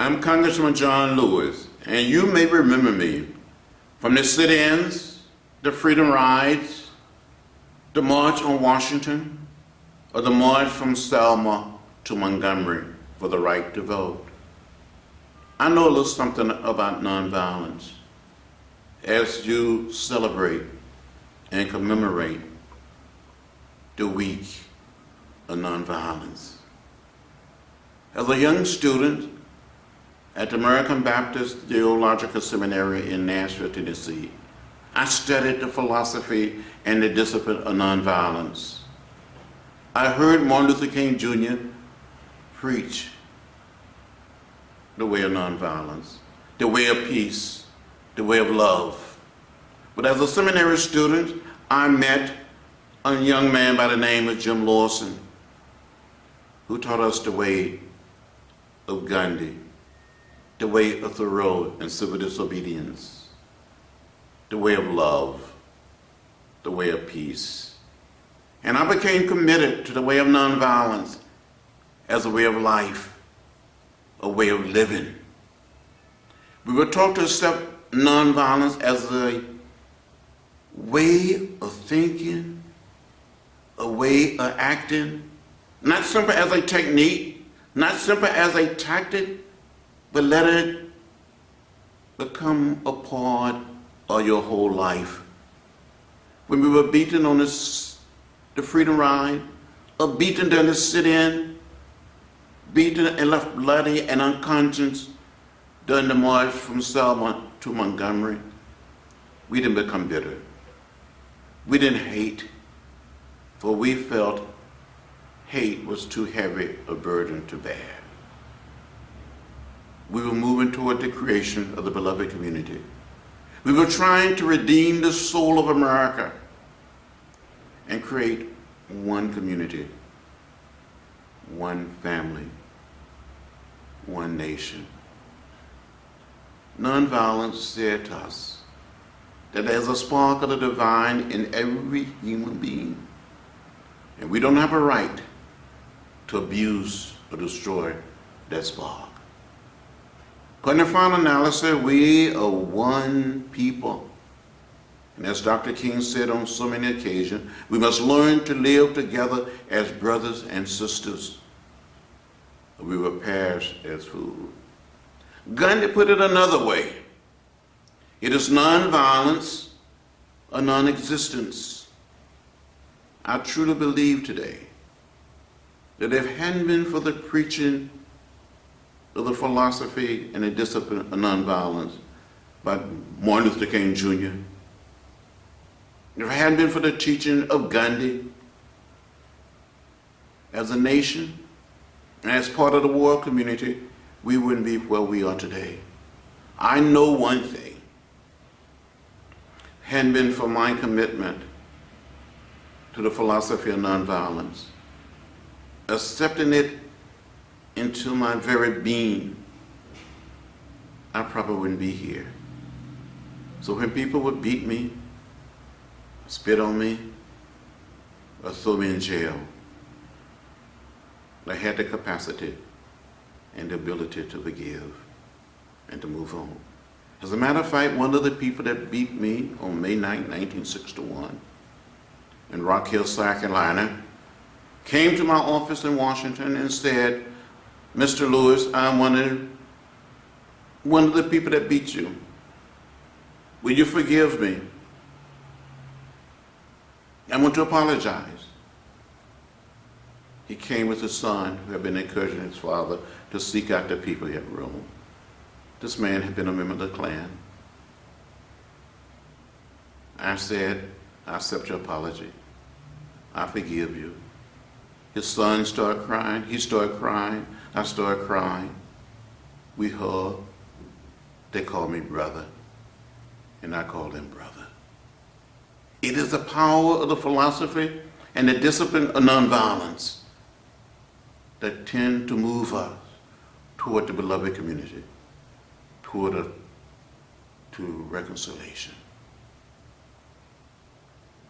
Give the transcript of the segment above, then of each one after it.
I'm Congressman John Lewis, and you may remember me from the sit-ins, the freedom rides, the March on Washington, or the march from Selma to Montgomery for the right to vote. I know a little something about nonviolence as you celebrate and commemorate the week of nonviolence. As a young student at the American Baptist Theological Seminary in Nashville, Tennessee, I studied the philosophy and the discipline of nonviolence. I heard Martin Luther King Jr. preach the way of nonviolence, the way of peace, the way of love. But as a seminary student, I met a young man by the name of Jim Lawson, who taught us the way of Gandhi, the way of Thoreau and civil disobedience, the way of love, the way of peace. And I became committed to the way of nonviolence as a way of life, a way of living. We were taught to accept nonviolence as a way of thinking, a way of acting, not simply as a technique, not simply as a tactic, but let it become a part of your whole life. When we were beaten on the freedom ride, or beaten during the sit-in, beaten and left bloody and unconscious during the march from Selma to Montgomery, we didn't become bitter. We didn't hate, for we felt hate was too heavy a burden to bear. We were moving toward the creation of the beloved community. We were trying to redeem the soul of America and create one community, one family, one nation. Nonviolence said to us that there's a spark of the divine in every human being, and we don't have a right to abuse or destroy that spark. But in the final analysis, we are one people. And as Dr. King said on so many occasions, we must learn to live together as brothers and sisters. We will perish as food. Gandhi put it another way. It is nonviolence or non-existence. I truly believe today that if it hadn't been for the preaching of the philosophy and the discipline of nonviolence by Martin Luther King Jr., if it hadn't been for the teaching of Gandhi, as a nation and as part of the world community, we wouldn't be where we are today. I know one thing. Hadn't been for my commitment to the philosophy of nonviolence, accepting it into my very being, I probably wouldn't be here. So when people would beat me, spit on me, or throw me in jail, I had the capacity and the ability to forgive and to move on. As a matter of fact, one of the people that beat me on May 9, 1961, in Rock Hill, South Carolina, came to my office in Washington and said, "Mr. Lewis, I'm one of the people that beat you. Will you forgive me? I want to apologize." He came with his son, who had been encouraging his father to seek out the people he had wronged. This man had been a member of the Klan. I said, "I accept your apology. I forgive you." His son started crying. He started crying. I started crying. We hugged. They called me brother, and I called them brother. It is the power of the philosophy and the discipline of nonviolence that tend to move us toward the beloved community, to reconciliation.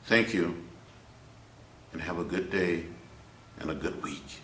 Thank you, and have a good day and a good week.